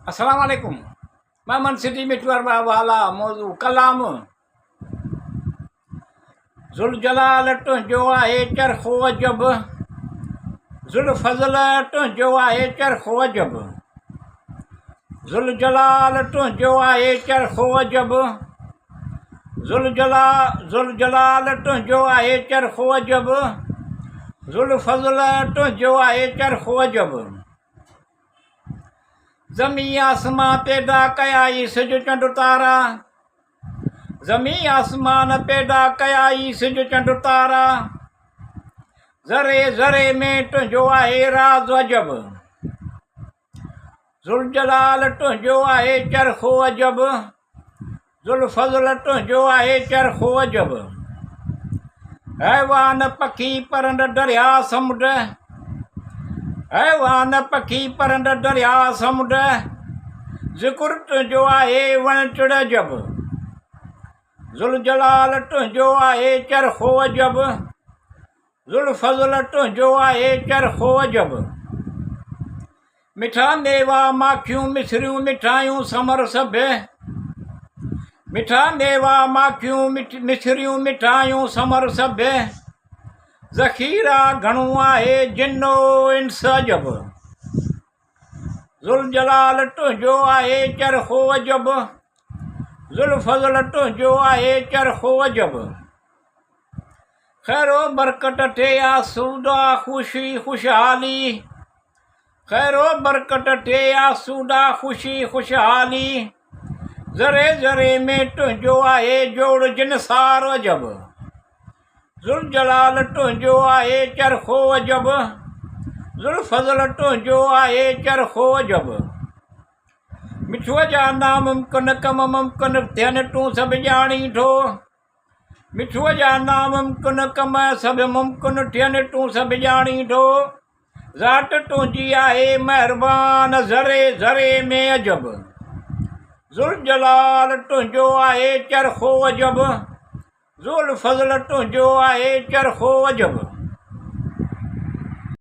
अस्सलाम वालेकुम। मैं मन सिटी मिठवर वाला मौजू कलाम जुल जलालट जो आहे चरखो जब जुल फजलट जो आहे चरखो जब जुल जलालट जो आहे चरखो जब जुल जलालट जो आहे चरखो जब जुल फजलट जो आहे चरखो जब ज़मी आसमां पैदा कयाई सिज चंड तारा ज़मी आसमान पैदा कयाई सिज चंड तारा ज़रे ज़रे में तुंहिंजो आहे राज़ अजब ज़ुल जलाल तुंहिंजो आहे चरखो अजब ज़ुल फज़ल तुंहिंजो आहे चरखो अजब हैवान पखी परंड दरिया समुंड हैवान पखी परंड दरिया समुंड ज़िक्र तुंहिंजो आहे वण टिड़ जब ज़ुल जलाल तुंहिंजो आहे चरखो अजब ज़ुल फज़ल तुंहिंजो आहे चरखो अजब मिठा मेवा माखियूं मिसरियूं मिठायूं समर सभे मिठा मेवा माखियूं मिसरियूं मिठायूं समर सभे ज़ख़ीरा घणो आहे जिन्नो इंस अजब ज़ुल जलाल तुंहिंजो आहे चरखो अजब ज़ुल फज़ल तुंहिंजो आहे चरखो अजब खैरो बरकत थे आसूदा खुशी खुशहाली खैरो बरकत थे आसूदा खुशी खुशहाली ज़रे ज़रे में तुंहिंजो आहे जोड़ जिनसार अजब ज़ुल जलाल तुंहिंजो आहे चरखो अजब ज़ुल फज़ल तुंहिंजो आहे चरखो अजब मिठूअ जा नामुमकिन कम मुमकिन थियनि तूं सभु ॼाणी थो मिठूअ जा नामुमकिन कम सभु मुमकिन थियनि तूं सभु ॼाणी थो ज़ात तुंहिंजी आहे महिरबान ज़रे ज़रे में अजब ज़ुल जलाल तुंहिंजो आहे चरखो अजब ज़ुल फज़ल तुंहिंजो आहे चरखो अजब।